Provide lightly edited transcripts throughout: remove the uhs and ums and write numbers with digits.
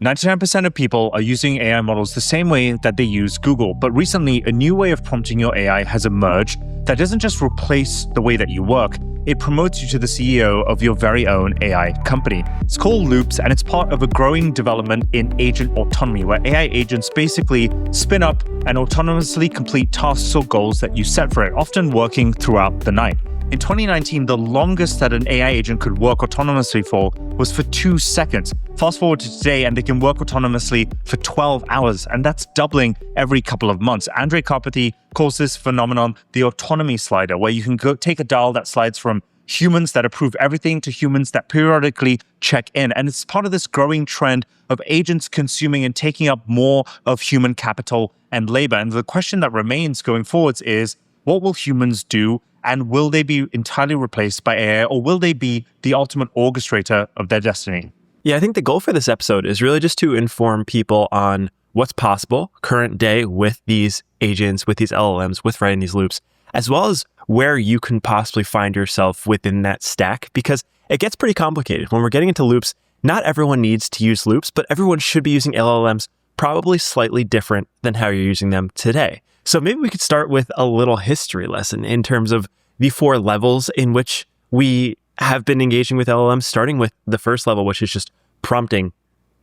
99% of people are using AI models the same way that they use Google, but recently a new way of prompting your AI has emerged that doesn't just replace the way that you work, it promotes you to the CEO of your very own AI company. It's called Loops, and it's part of a growing development in agent autonomy, where AI agents basically spin up and autonomously complete tasks or goals that you set for it, often working throughout the night. In 2019, the longest that an AI agent could work autonomously for was for 2 seconds. Fast forward to today, and they can work autonomously for 12 hours, and that's doubling every couple of months. Andre Carpathy calls this phenomenon the autonomy slider, where you can go take a dial that slides from humans that approve everything to humans that periodically check in. And it's part of this growing trend of agents consuming and taking up more of human capital and labor. And the question that remains going forwards is, what will humans do? And will they be entirely replaced by AI, or will they be the ultimate orchestrator of their destiny? Yeah, I think the goal for this episode is really just to inform people on what's possible current day with these agents, with these LLMs, with writing these loops, as well as where you can possibly find yourself within that stack, because it gets pretty complicated. When we're getting into loops, not everyone needs to use loops, but everyone should be using LLMs probably slightly different than how you're using them today. So maybe we could start with a little history lesson in terms of the 4 levels in which we have been engaging with LLMs, starting with the first level, which is just prompting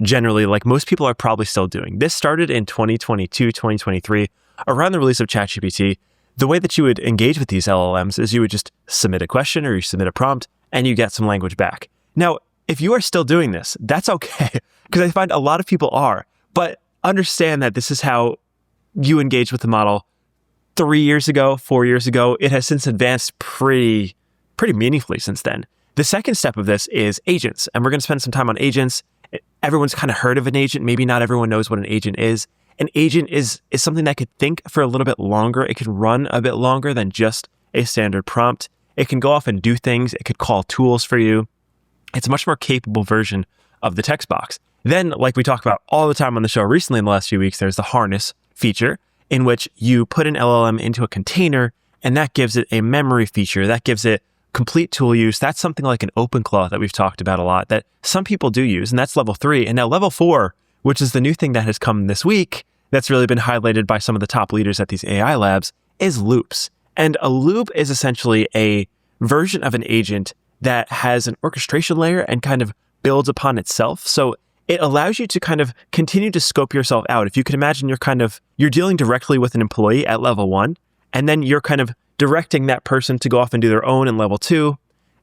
generally, like most people are probably still doing. This started in 2022, 2023, around the release of ChatGPT. The way that you would engage with these LLMs is you would just submit a question or you submit a prompt and you get some language back. Now, if you are still doing this, that's okay, because I find a lot of people are, but understand that this is how you engage with the model 3 years ago, 4 years ago. It has since advanced pretty meaningfully since then. The second step of this is agents, and we're going to spend some time on agents. Everyone's kind of heard of an agent. Maybe not everyone knows what an agent is. An agent is something that could think for a little bit longer. It could run a bit longer than just a standard prompt. It can go off and do things. It could call tools for you. It's a much more capable version of the text box. Then, like we talk about all the time on the show recently in the last few weeks, there's the harness feature, in which you put an LLM into a container, and that gives it a memory feature. That gives it complete tool use. That's something like an OpenClaw that we've talked about a lot that some people do use, and that's level 3. And now level 4, which is the new thing that has come this week, that's really been highlighted by some of the top leaders at these AI labs, is loops. And a loop is essentially a version of an agent that has an orchestration layer and kind of builds upon itself. So it allows you to kind of continue to scope yourself out. If you can imagine you're dealing directly with an employee at level 1, and then you're kind of directing that person to go off and do their own in level 2.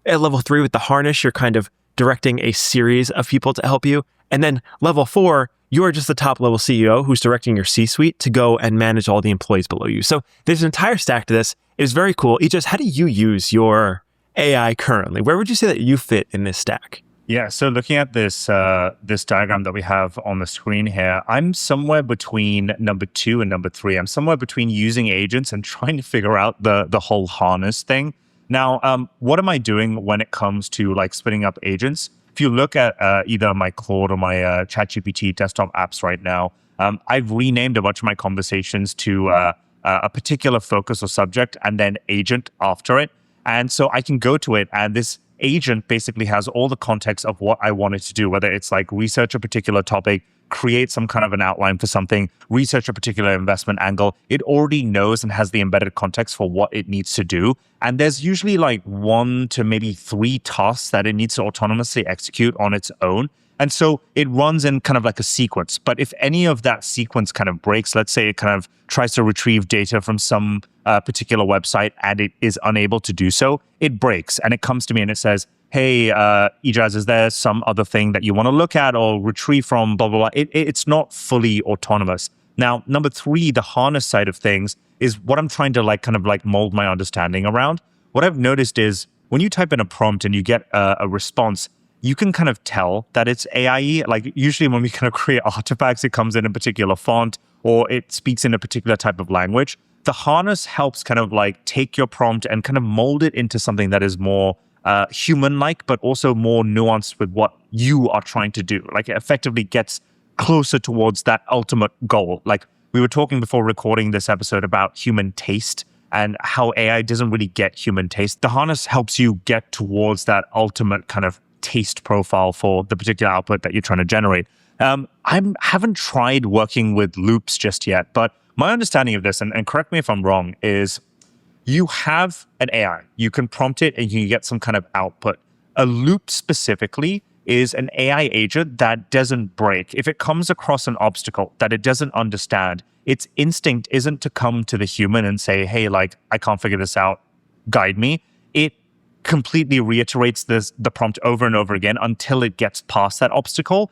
At level 3 with the harness, you're kind of directing a series of people to help you. And then level 4, you're just the top level CEO who's directing your C-suite to go and manage all the employees below you. So there's an entire stack to this. It is very cool. Ijaz, how do you use your AI currently? Where would you say that you fit in this stack? Yeah, so looking at this diagram that we have on the screen here, I'm somewhere between number 2 and number 3. I'm somewhere between using agents and trying to figure out the whole harness thing. Now, what am I doing when it comes to like spinning up agents? If you look at either my Claude or my ChatGPT desktop apps right now, I've renamed a bunch of my conversations to a particular focus or subject and then agent after it. And so I can go to it, and this agent basically has all the context of what I want it to do, whether it's like research a particular topic, create some kind of an outline for something, research a particular investment angle. It already knows and has the embedded context for what it needs to do. And there's usually like 1 to maybe 3 tasks that it needs to autonomously execute on its own. And so it runs in kind of like a sequence. But if any of that sequence kind of breaks, let's say it kind of tries to retrieve data from some particular website and it is unable to do so, it breaks and it comes to me and it says, hey, Ijaz, is there some other thing that you want to look at or retrieve from, blah, blah, blah. It's not fully autonomous. Now, number 3, the harness side of things is what I'm trying to like kind of like mold my understanding around. What I've noticed is when you type in a prompt and you get a response, you can kind of tell that it's AI. Like usually when we kind of create artifacts, it comes in a particular font or it speaks in a particular type of language. The harness helps kind of like take your prompt and kind of mold it into something that is more human-like, but also more nuanced with what you are trying to do. Like it effectively gets closer towards that ultimate goal. Like we were talking before recording this episode about human taste and how AI doesn't really get human taste. The harness helps you get towards that ultimate kind of taste profile for the particular output that you're trying to generate. I haven't tried working with loops just yet, but my understanding of this, and correct me if I'm wrong, is you have an AI, you can prompt it and you get some kind of output. A loop specifically is an AI agent that doesn't break. If it comes across an obstacle that it doesn't understand, its instinct isn't to come to the human and say, hey, like, I can't figure this out, guide me. It completely reiterates the prompt over and over again until it gets past that obstacle,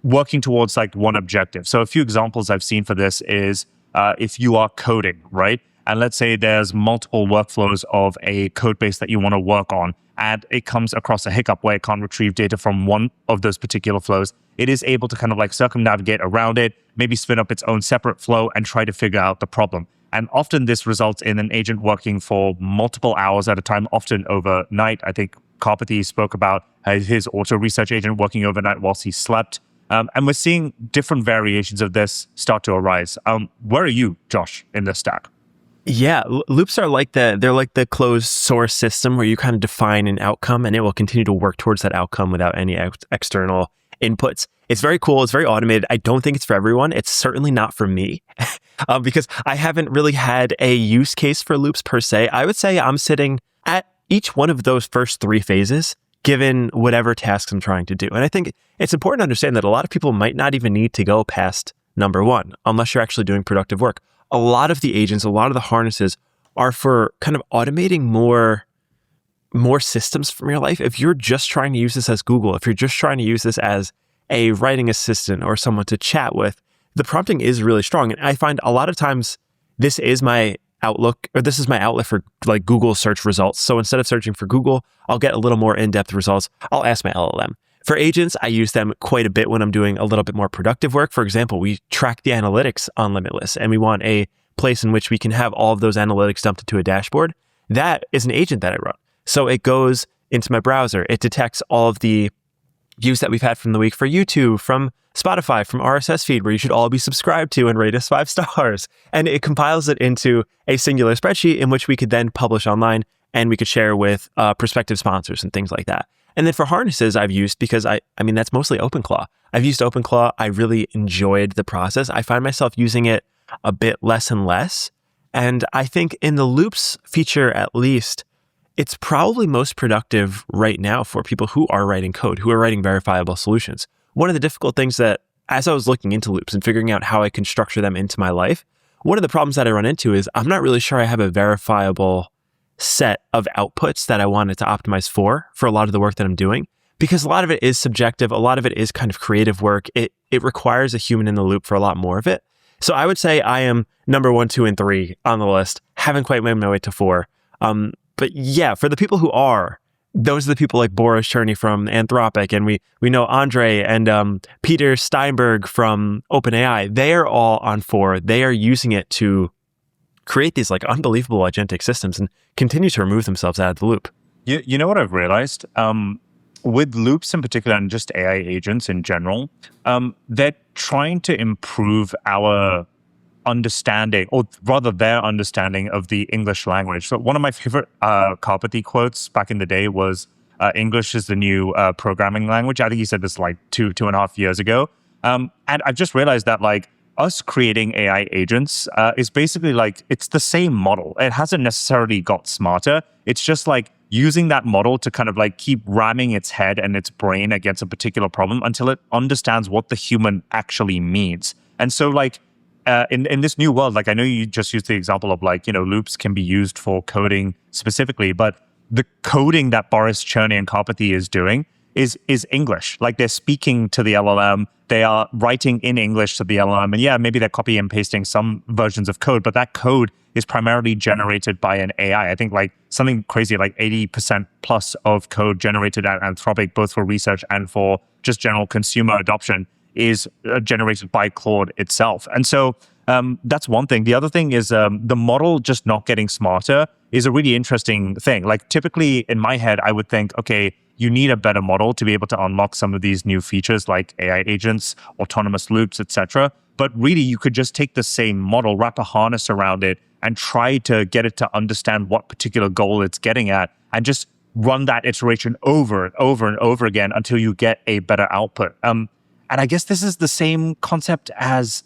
working towards like one objective. So a few examples I've seen for this is if you are coding, right? And let's say there's multiple workflows of a code base that you want to work on, and it comes across a hiccup where it can't retrieve data from one of those particular flows. It is able to kind of like circumnavigate around it, maybe spin up its own separate flow and try to figure out the problem. And often this results in an agent working for multiple hours at a time, often overnight. I think Karpathy spoke about his auto research agent working overnight whilst he slept. And we're seeing different variations of this start to arise. Where are you, Josh, in this stack? Yeah, loops are like they're like the closed source system where you kind of define an outcome and it will continue to work towards that outcome without any external inputs. It's very cool. It's very automated. I don't think it's for everyone. It's certainly not for me because I haven't really had a use case for loops per se. I would say I'm sitting at each one of those first three phases, given whatever tasks I'm trying to do. And I think it's important to understand that a lot of people might not even need to go past number one unless you're actually doing productive work. A lot of the agents, a lot of the harnesses are for kind of automating more systems from your life. If you're just trying to use this as Google, if you're just trying to use this as a writing assistant or someone to chat with, the prompting is really strong. And I find a lot of times this is my this is my outlet for like Google search results. So instead of searching for Google, I'll get a little more in-depth results. I'll ask my LLM. For agents, I use them quite a bit when I'm doing a little bit more productive work. For example, we track the analytics on LIMITLESS, and we want a place in which we can have all of those analytics dumped into a dashboard. That is an agent that I run. So it goes into my browser. It detects all of the views that we've had from the week for YouTube, from Spotify, from RSS feed, where you should all be subscribed to and rate us 5 stars. And it compiles it into a singular spreadsheet in which we could then publish online and we could share with prospective sponsors and things like that. And then for harnesses, I've used, because I mean, that's mostly OpenClaw. I've used OpenClaw. I really enjoyed the process. I find myself using it a bit less and less. And I think in the loops feature, at least, it's probably most productive right now for people who are writing code, who are writing verifiable solutions. One of the difficult things that, as I was looking into loops and figuring out how I can structure them into my life, one of the problems that I run into is I'm not really sure I have a verifiable set of outputs that I wanted to optimize for a lot of the work that I'm doing, because a lot of it is subjective. A lot of it is kind of creative work. It requires a human in the loop for a lot more of it. So I would say I am number 1, 2, and 3 on the list. Haven't quite made my way to 4. But yeah, for the people who are, those are the people like Boris Cherny from Anthropic, and we know Andre and Peter Steinberg from OpenAI. They are all on 4. They are using it to create these like unbelievable agentic systems and continue to remove themselves out of the loop. You know what I've realized? With loops in particular and just AI agents in general, they're trying to improve our understanding, or rather their understanding of the English language. So one of my favorite Karpathy quotes back in the day was, English is the new programming language. I think he said this like 2.5 years ago. And I've just realized that like us creating AI agents is basically like, it's the same model. It hasn't necessarily got smarter. It's just like using that model to kind of like keep ramming its head and its brain against a particular problem until it understands what the human actually means. And so like, in this new world, like I know you just used the example of like, loops can be used for coding specifically, but the coding that Boris Cherny and Karpathy is doing is English. Like they're speaking to the LLM, they are writing in English to the LLM, and yeah, maybe they're copy and pasting some versions of code, but that code is primarily generated by an AI. I think like something crazy, like 80% plus of code generated at Anthropic, both for research and for just general consumer adoption, is generated by Claude itself. And so that's one thing. The other thing is the model just not getting smarter is a really interesting thing. Like typically in my head, I would think, okay, you need a better model to be able to unlock some of these new features like AI agents, autonomous loops, etc. But really, you could just take the same model, wrap a harness around it, and try to get it to understand what particular goal it's getting at, and just run that iteration over and over and over again until you get a better output. And I guess this is the same concept as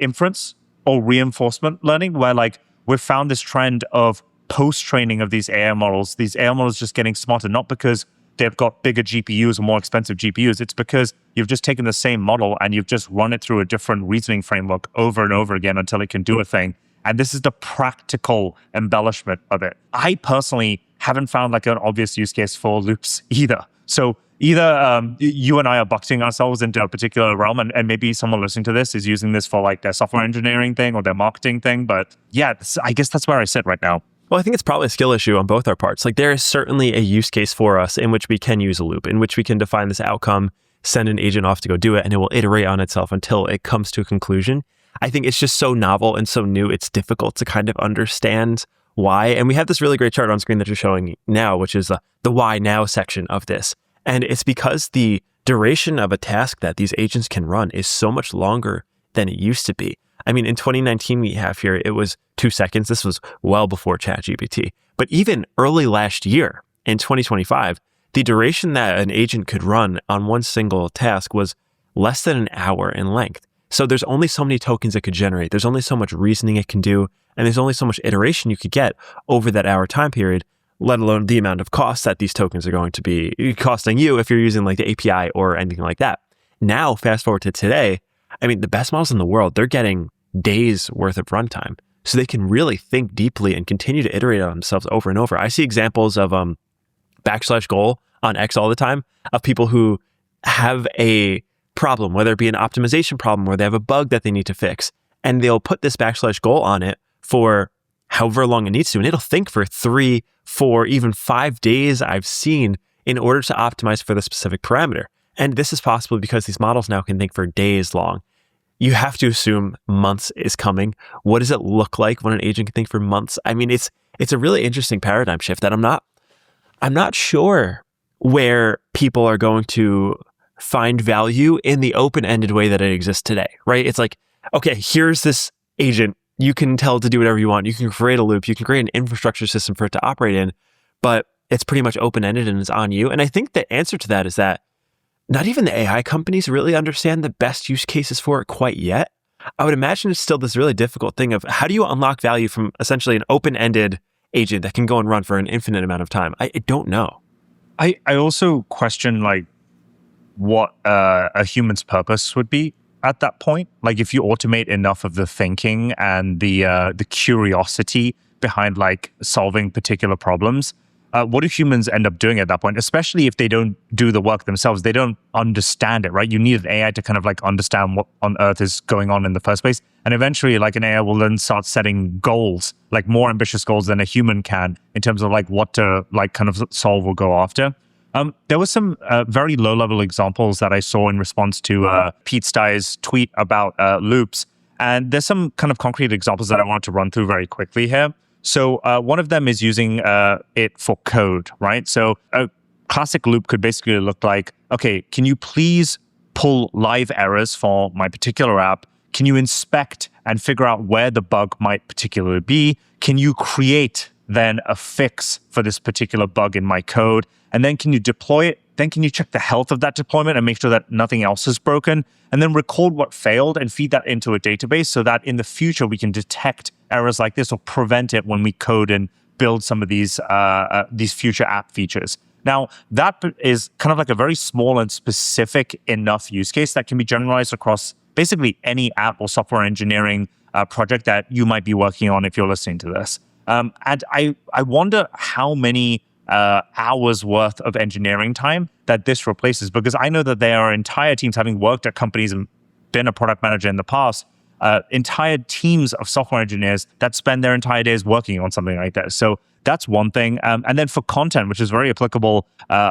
inference or reinforcement learning, where like we've found this trend of post-training of these AI models just getting smarter, not because they've got bigger GPUs or more expensive GPUs. It's because you've just taken the same model and you've just run it through a different reasoning framework over and over again until it can do a thing. And this is the practical embellishment of it. I personally haven't found like an obvious use case for loops either. So either you and I are boxing ourselves into a particular realm, and maybe someone listening to this is using this for like their software engineering thing or their marketing thing. But yeah, I guess that's where I sit right now. Well, I think it's probably a skill issue on both our parts. Like there is certainly a use case for us in which we can use a loop, in which we can define this outcome, send an agent off to go do it, and it will iterate on itself until it comes to a conclusion. I think it's just so novel and so new, it's difficult to kind of understand why. And we have this really great chart on screen that you're showing now, which is the why now section of this. And it's because the duration of a task that these agents can run is so much longer than it used to be. I mean, in 2019, we have here, it was 2 seconds. This was well before ChatGPT. But even early last year, in 2025, the duration that an agent could run on one single task was less than an hour in length. So there's only so many tokens it could generate. There's only so much reasoning it can do. And there's only so much iteration you could get over that hour time period, let alone the amount of cost that these tokens are going to be costing you if you're using like the API or anything like that. Now, fast forward to today, I mean, the best models in the world, they're getting days worth of runtime. So they can really think deeply and continue to iterate on themselves over and over. I see examples of \goal on X all the time of people who have a problem, whether it be an optimization problem where they have a bug that they need to fix, and they'll put this \goal on it for however long it needs to, and it'll think for 3, 4, even 5 days I've seen in order to optimize for the specific parameter. And this is possible because these models now can think for days long. You have to assume months is coming. What does it look like when an agent can think for months? I mean, it's a really interesting paradigm shift that I'm not sure where people are going to find value in the open-ended way that it exists today, right? It's like, okay, here's this agent. You can tell it to do whatever you want. You can create a loop. You can create an infrastructure system for it to operate in, but it's pretty much open-ended and it's on you. And I think the answer to that is that not even the AI companies really understand the best use cases for it quite yet. I would imagine it's still this really difficult thing of how do you unlock value from essentially an open-ended agent that can go and run for an infinite amount of time? I don't know. I also question like what a human's purpose would be at that point. Like if you automate enough of the thinking and the curiosity behind like solving particular problems, what do humans end up doing at that point? Especially if they don't do the work themselves, they don't understand it, right? You need an AI to kind of like understand what on earth is going on in the first place. And eventually like an AI will then start setting goals, like more ambitious goals than a human can in terms of like what to like kind of solve or go after. There was some very low-level examples that I saw in response to Pete Steyer's tweet about loops. And there's some kind of concrete examples that I want to run through very quickly here. So one of them is using it for code, right? So a classic loop could basically look like, okay, can you please pull live errors for my particular app? Can you inspect and figure out where the bug might particularly be? Can you create then a fix for this particular bug in my code? And then can you deploy it? Then can you check the health of that deployment and make sure that nothing else is broken? And then record what failed and feed that into a database so that in the future we can detect errors like this or prevent it when we code and build some of these future app features. Now, that is kind of like a very small and specific enough use case that can be generalized across basically any app or software engineering project that you might be working on if you're listening to this. And I wonder how many hours worth of engineering time that this replaces, because I know that there are entire teams, having worked at companies and been a product manager in the past, entire teams of software engineers that spend their entire days working on something like that. So that's one thing. And then for content, which is very applicable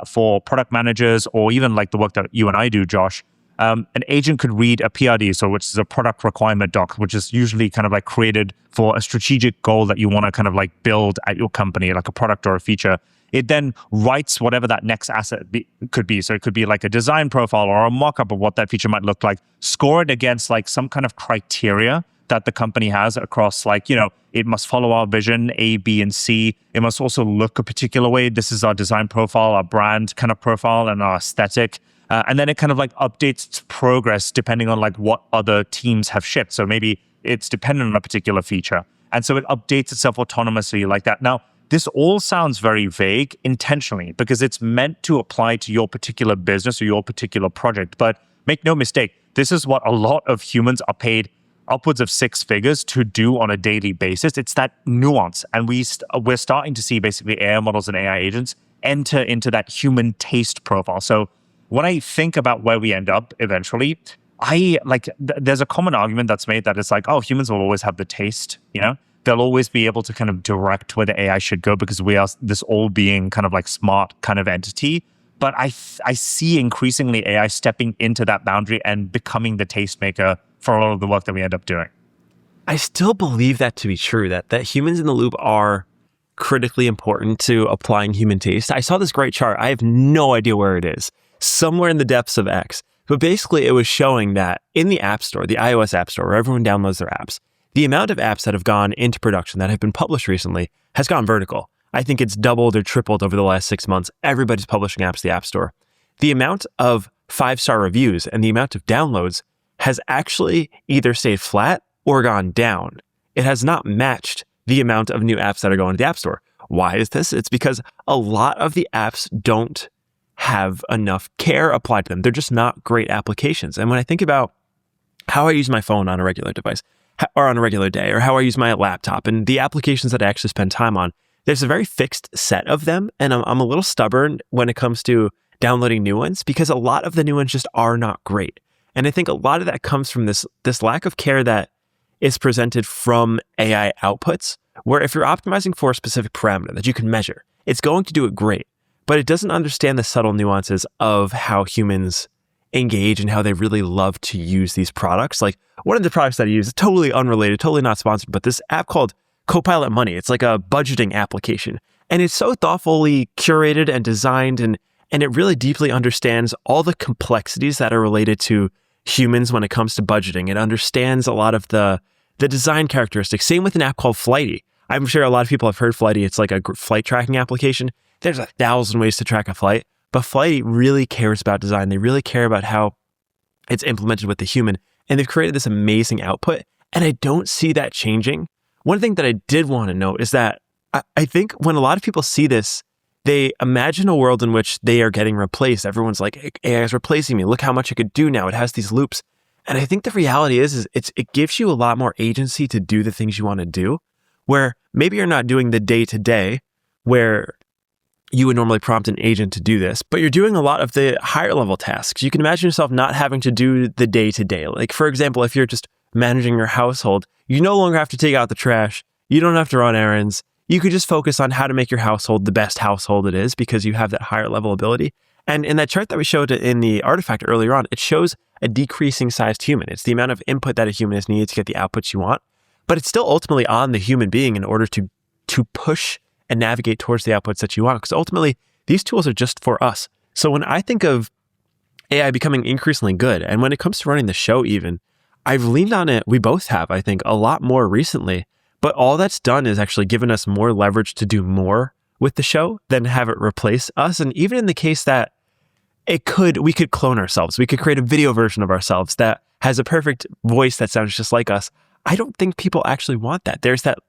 for product managers or even like the work that you and I do, Josh, an agent could read a PRD, so which is a product requirement doc, which is usually kind of like created for a strategic goal that you want to kind of like build at your company, like a product or a feature. It then writes whatever that next asset could be. So it could be like a design profile or a mock-up of what that feature might look like. Score it against like some kind of criteria that the company has across like, you know, it must follow our vision, A, B, and C. It must also look a particular way. This is our design profile, our brand kind of profile, and our aesthetic. And then it kind of like updates its progress depending on like what other teams have shipped. So maybe it's dependent on a particular feature. And so it updates itself autonomously like that. Now, this all sounds very vague intentionally because it's meant to apply to your particular business or your particular project. But make no mistake, this is what a lot of humans are paid upwards of six figures to do on a daily basis. It's that nuance. And we're starting to see basically AI models and AI agents enter into that human taste profile. So when I think about where we end up eventually, there's a common argument that's made that it's like, oh, humans will always have the taste, they'll always be able to kind of direct where the AI should go because we are this all-being kind of like smart kind of entity. But I see increasingly AI stepping into that boundary and becoming the tastemaker for a lot of the work that we end up doing. I still believe that to be true, that humans in the loop are critically important to applying human taste. I saw this great chart. I have no idea where it is. Somewhere in the depths of X. But basically, it was showing that in the App Store, the iOS App Store, where everyone downloads their apps, the amount of apps that have gone into production that have been published recently has gone vertical. I think it's doubled or tripled over the last 6 months. Everybody's publishing apps to the App Store. The amount of 5-star reviews and the amount of downloads has actually either stayed flat or gone down. It has not matched the amount of new apps that are going to the App Store. Why is this? It's because a lot of the apps don't have enough care applied to them. They're just not great applications. And when I think about how I use my phone on a regular device or on a regular day, or how I use my laptop and the applications that I actually spend time on, there's a very fixed set of them. And I'm a little stubborn when it comes to downloading new ones because a lot of the new ones just are not great. And I think a lot of that comes from this lack of care that is presented from AI outputs, where if you're optimizing for a specific parameter that you can measure, it's going to do it great. But it doesn't understand the subtle nuances of how humans engage and how they really love to use these products. Like one of the products that I use is totally unrelated, totally not sponsored, but this app called Copilot Money. It's like a budgeting application. And it's so thoughtfully curated and designed, and it really deeply understands all the complexities that are related to humans when it comes to budgeting. It understands a lot of the design characteristics. Same with an app called Flighty. I'm sure a lot of people have heard Flighty. It's like a flight tracking application. There's 1,000 ways to track a flight, but Flighty really cares about design. They really care about how it's implemented with the human, and they've created this amazing output, and I don't see that changing. One thing that I did want to note is that I think when a lot of people see this, they imagine a world in which they are getting replaced. Everyone's like, AI is replacing me. Look how much it could do now. It has these loops. And I think the reality is it gives you a lot more agency to do the things you want to do, where maybe you're not doing the day-to-day where you would normally prompt an agent to do this, but you're doing a lot of the higher level tasks. You can imagine yourself not having to do the day-to-day. Like, for example, if you're just managing your household, you no longer have to take out the trash. You don't have to run errands. You could just focus on how to make your household the best household it is because you have that higher level ability. And in that chart that we showed in the artifact earlier on, it shows a decreasing sized human. It's the amount of input that a human is needed to get the outputs you want, but it's still ultimately on the human being in order to push and navigate towards the outputs that you want. Because ultimately, these tools are just for us. So when I think of AI becoming increasingly good, and when it comes to running the show even, I've leaned on it, we both have, I think, a lot more recently. But all that's done is actually given us more leverage to do more with the show than have it replace us. And even in the case that we could clone ourselves. We could create a video version of ourselves that has a perfect voice that sounds just like us. I don't think people actually want that. There's that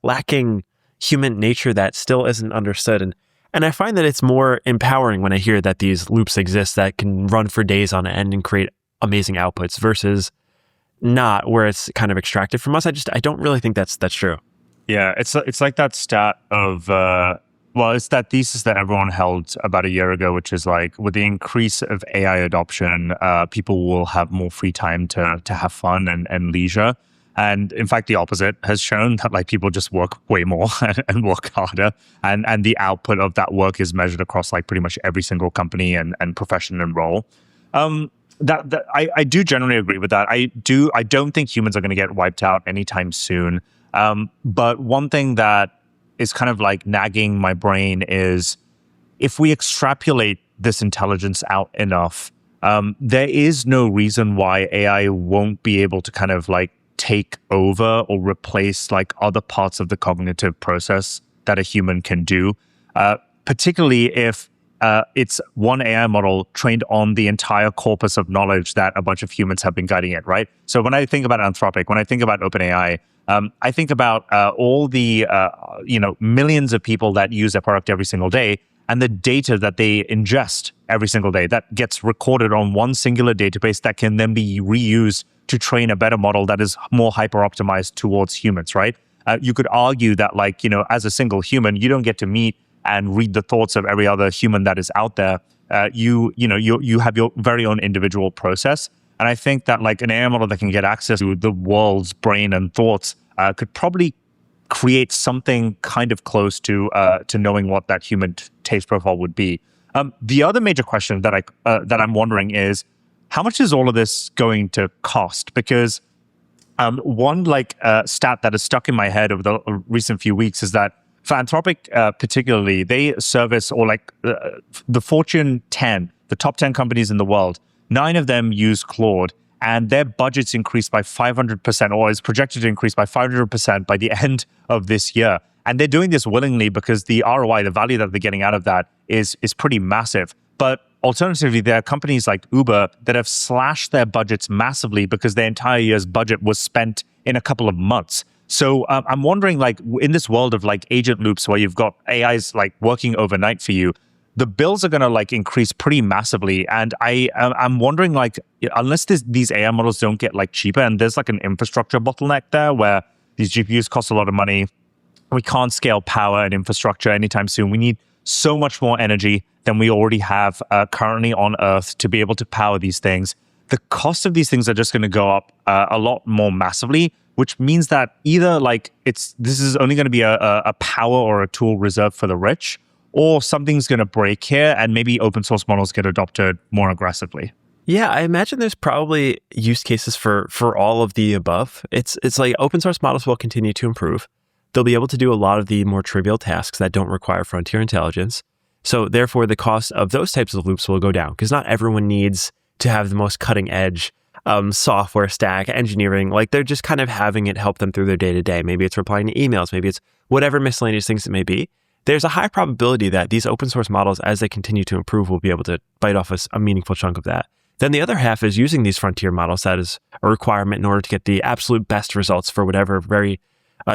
lacking human nature that still isn't understood. And I find that it's more empowering when I hear that these loops exist that can run for days on end and create amazing outputs versus not where it's kind of extracted from us. I don't really think that's true. Yeah, it's like that stat of it's that thesis that everyone held about a year ago, which is like with the increase of AI adoption, people will have more free time to have fun and leisure. And in fact, the opposite has shown that like people just work way more and work harder, and the output of that work is measured across like pretty much every single company and profession and role. I do generally agree with that. I don't think humans are going to get wiped out anytime soon. But one thing that is kind of like nagging my brain is if we extrapolate this intelligence out enough, there is no reason why AI won't be able to kind of like take over or replace like other parts of the cognitive process that a human can do, particularly if it's one AI model trained on the entire corpus of knowledge that a bunch of humans have been guiding it, right? So when I think about Anthropic, when I think about OpenAI, I think about all the millions of people that use their product every single day, and the data that they ingest every single day that gets recorded on one singular database that can then be reused to train a better model that is more hyper optimized towards humans, right? You could argue that, as a single human, you don't get to meet and read the thoughts of every other human that is out there. You have your very own individual process. And I think that an AI model that can get access to the world's brain and thoughts could probably create something kind of close to knowing what that human taste profile would be. The other major question that I'm wondering is, how much is all of this going to cost? Because one stat that has stuck in my head over the recent few weeks is that for Anthropic particularly, they service the Fortune 10, the top 10 companies in the world. 9 of them use Claude, and their budgets increased by 500%, or is projected to increase by 500% by the end of this year. And they're doing this willingly because the ROI, the value that they're getting out of that is pretty massive. But alternatively, there are companies like Uber that have slashed their budgets massively because their entire year's budget was spent in a couple of months. So I'm wondering, in this world of agent loops where you've got AIs working overnight for you, the bills are going to increase pretty massively. And I'm wondering, unless these AI models don't get cheaper, and there's an infrastructure bottleneck there where these GPUs cost a lot of money, we can't scale power and infrastructure anytime soon. We need so much more energy than we already have currently on Earth to be able to power these things. The cost of these things are just going to go up a lot more massively, which means that either this is only going to be a power or a tool reserved for the rich, or something's going to break here and maybe open source models get adopted more aggressively. Yeah, I imagine there's probably use cases for all of the above. It's open source models will continue to improve. They'll be able to do a lot of the more trivial tasks that don't require frontier intelligence. So therefore, the cost of those types of loops will go down because not everyone needs to have the most cutting edge software stack, engineering. They're just kind of having it help them through their day-to-day. Maybe it's replying to emails. Maybe it's whatever miscellaneous things it may be. There's a high probability that these open source models, as they continue to improve, will be able to bite off a meaningful chunk of that. Then the other half is using these frontier models. That is a requirement in order to get the absolute best results for whatever very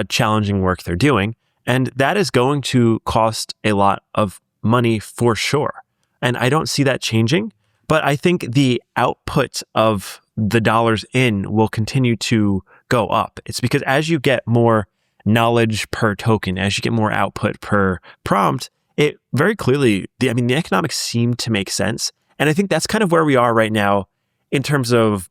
challenging work they're doing. And that is going to cost a lot of money for sure. And I don't see that changing, but I think the output of the dollars in will continue to go up. It's because as you get more knowledge per token, as you get more output per prompt, it very clearly, the economics seem to make sense. And I think that's kind of where we are right now in terms of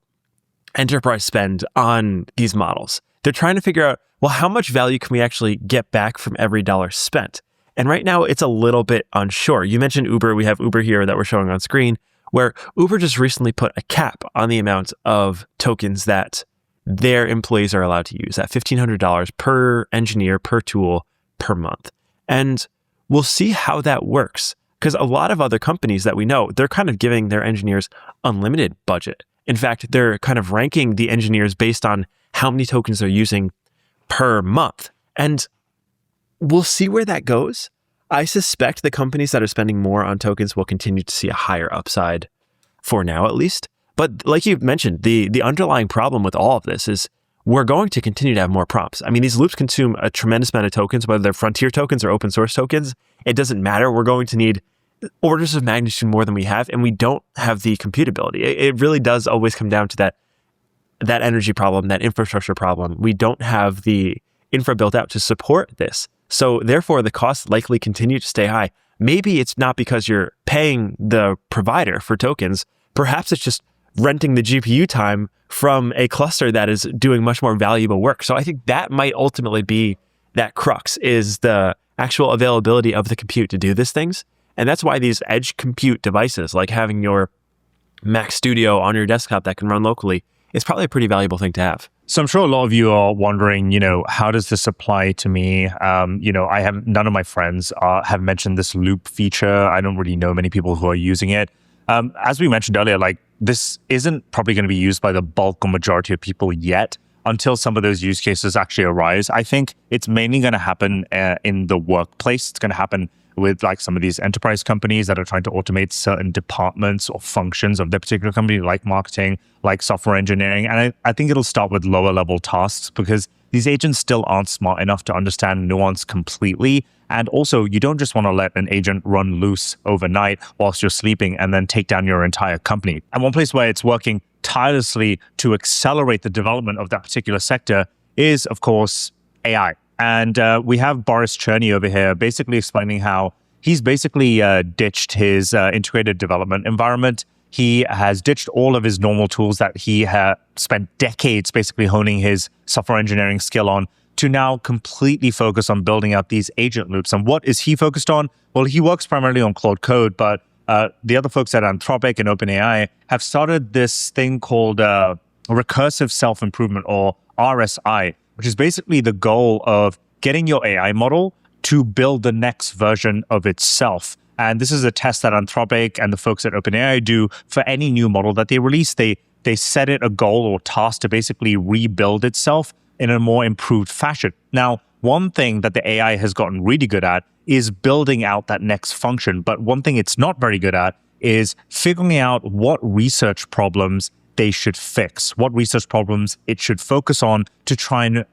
enterprise spend on these models. They're trying to figure out, well, how much value can we actually get back from every dollar spent? And right now, it's a little bit unsure. You mentioned Uber. We have Uber here that we're showing on screen, where Uber just recently put a cap on the amount of tokens that their employees are allowed to use, at $1,500 per engineer, per tool, per month. And we'll see how that works. Because a lot of other companies that we know, they're kind of giving their engineers unlimited budget. In fact, they're kind of ranking the engineers based on how many tokens they're using per month. And we'll see where that goes. I suspect the companies that are spending more on tokens will continue to see a higher upside for now, at least. But like you mentioned, the underlying problem with all of this is we're going to continue to have more prompts. These loops consume a tremendous amount of tokens, whether they're frontier tokens or open source tokens. It doesn't matter. We're going to need orders of magnitude more than we have, and we don't have the computability. It really does always come down to that energy problem, that infrastructure problem. We don't have the infra built out to support this. So therefore, the costs likely continue to stay high. Maybe it's not because you're paying the provider for tokens. Perhaps it's just renting the GPU time from a cluster that is doing much more valuable work. So I think that might ultimately be that crux, is the actual availability of the compute to do these things. And that's why these edge compute devices, like having your Mac Studio on your desktop that can run locally, is probably a pretty valuable thing to have. So I'm sure a lot of you are wondering, how does this apply to me? I have none of my friends have mentioned this loop feature. I don't really know many people who are using it. As we mentioned earlier, this isn't probably going to be used by the bulk or majority of people yet until some of those use cases actually arise. I think it's mainly going to happen in the workplace. It's going to happen with like some of these enterprise companies that are trying to automate certain departments or functions of their particular company, like marketing, like software engineering. And I think it'll start with lower level tasks because these agents still aren't smart enough to understand nuance completely. And also, you don't just want to let an agent run loose overnight whilst you're sleeping and then take down your entire company. And one place where it's working tirelessly to accelerate the development of that particular sector is, of course, AI. And we have Boris Cherny over here basically explaining how he's basically ditched his integrated development environment. He has ditched all of his normal tools that he had spent decades basically honing his software engineering skill on to now completely focus on building out these agent loops. And what is he focused on? Well, he works primarily on Claude Code, but the other folks at Anthropic and OpenAI have started this thing called Recursive Self-Improvement, or RSI, which is basically the goal of getting your AI model to build the next version of itself. And this is a test that Anthropic and the folks at OpenAI do for any new model that they release. They set it a goal or task to basically rebuild itself in a more improved fashion. Now, one thing that the AI has gotten really good at is building out that next function. But one thing it's not very good at is figuring out what research problems they should fix, what research problems it should focus on to try and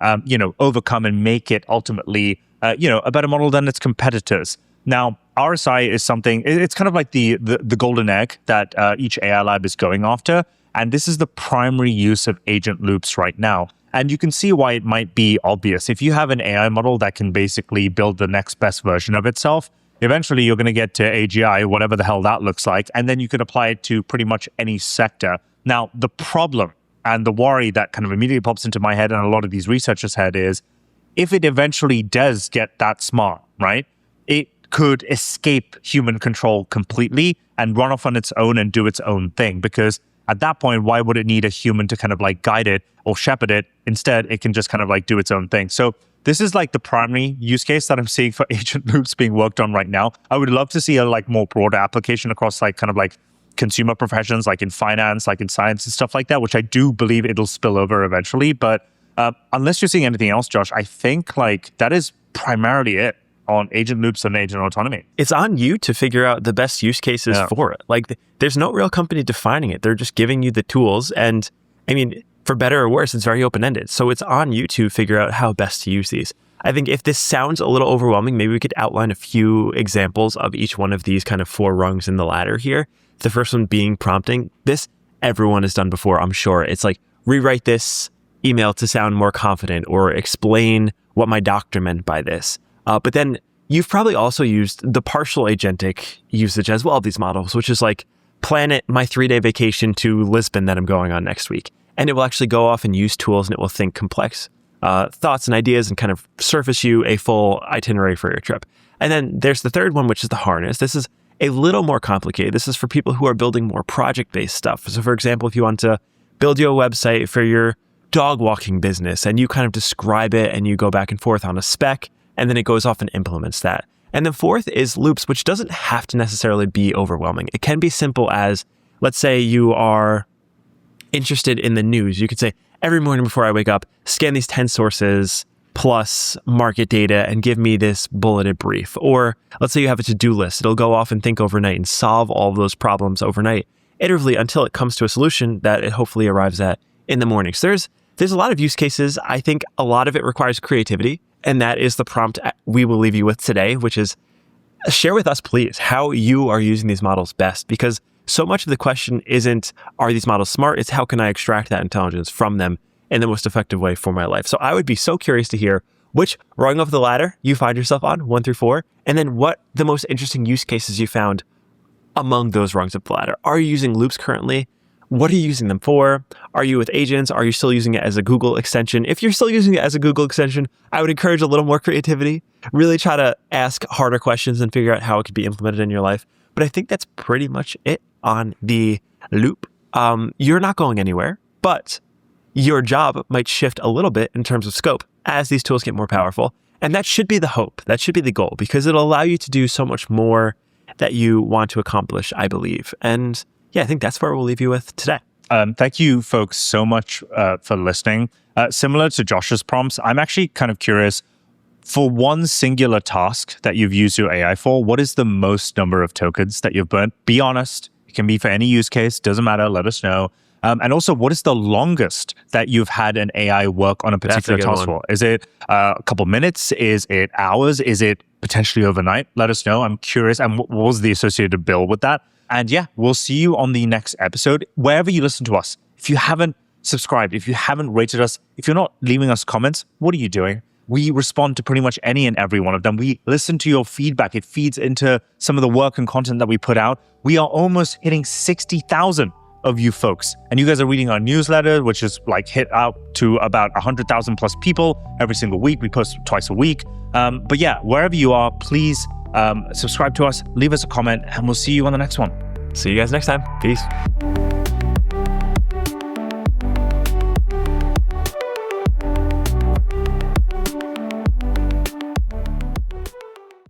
overcome and make it ultimately a better model than its competitors. Now, RSI is something, it's kind of like the golden egg that each AI lab is going after. And this is the primary use of agent loops right now. And you can see why it might be obvious. If you have an AI model that can basically build the next best version of itself, eventually you're going to get to AGI, whatever the hell that looks like, and then you can apply it to pretty much any sector. Now, the problem and the worry that kind of immediately pops into my head and a lot of these researchers' head is, if it eventually does get that smart, right, it could escape human control completely and run off on its own and do its own thing. Because at that point, why would it need a human to kind of like guide it or shepherd it? Instead, it can just kind of like do its own thing. So this is like the primary use case that I'm seeing for agent loops being worked on right now. I would love to see a like more broader application across like kind of like consumer professions, like in finance, like in science and stuff like that, which I do believe it'll spill over eventually. But unless you're seeing anything else, Josh, I think like that is primarily it on agent loops and agent autonomy. It's on you to figure out the best use cases for it. Like there's no real company defining it. They're just giving you the tools. And I mean, for better or worse, it's very open-ended. So it's on you to figure out how best to use these. I think if this sounds a little overwhelming, maybe we could outline a few examples of each one of these kind of 4 rungs in the ladder here. The first one being prompting. This everyone has done before, I'm sure. It's like, rewrite this email to sound more confident, or explain what my doctor meant by this. But then you've probably also used the partial agentic usage as well of these models, which is like, plan it my 3-day vacation to Lisbon that I'm going on next week. And it will actually go off and use tools, and it will think complex thoughts and ideas and kind of surface you a full itinerary for your trip. And then there's the third one, which is the harness. This is a little more complicated. This is for people who are building more project-based stuff. So for example, if you want to build you a website for your dog walking business and you kind of describe it and you go back and forth on a spec, and then it goes off and implements that. And the fourth is loops, which doesn't have to necessarily be overwhelming. It can be simple as, let's say you are interested in the news. You could say, every morning before I wake up, scan these 10 sources plus market data and give me this bulleted brief. Or let's say you have a to-do list. It'll go off and think overnight and solve all of those problems overnight, iteratively, until it comes to a solution that it hopefully arrives at in the morning. So there's a lot of use cases. I think a lot of it requires creativity. And that is the prompt we will leave you with today, which is share with us, please, how you are using these models best. Because so much of the question isn't, are these models smart? It's how can I extract that intelligence from them in the most effective way for my life? So I would be so curious to hear which rung of the ladder you find yourself on, 1 through 4, and then what the most interesting use cases you found among those rungs of the ladder. Are you using loops currently? What are you using them for? Are you with agents? Are you still using it as a Google extension? If you're still using it as a Google extension, I would encourage a little more creativity. Really try to ask harder questions and figure out how it could be implemented in your life. But I think that's pretty much it on the loop. You're not going anywhere, but your job might shift a little bit in terms of scope as these tools get more powerful. And that should be the hope. That should be the goal, because it'll allow you to do so much more that you want to accomplish, I believe. And yeah, I think that's where we'll leave you with today. Thank you, folks, so much for listening. Similar to Josh's prompts, I'm actually kind of curious For one singular task that you've used your AI for, what is the most number of tokens that you've burnt? Be honest. It can be for any use case. Doesn't matter. Let us know. And also, what is the longest that you've had an AI work on a particular task for? Is it a couple minutes? Is it hours? Is it potentially overnight? Let us know. I'm curious. And what was the associated bill with that? And yeah, we'll see you on the next episode. Wherever you listen to us, if you haven't subscribed, if you haven't rated us, if you're not leaving us comments, what are you doing? We respond to pretty much any and every one of them. We listen to your feedback. It feeds into some of the work and content that we put out. We are almost hitting 60,000 of you folks. And you guys are reading our newsletter, which is like hit out to about 100,000 plus people every single week. We post twice a week. But yeah, wherever you are, please subscribe to us, leave us a comment, and we'll see you on the next one. See you guys next time. Peace.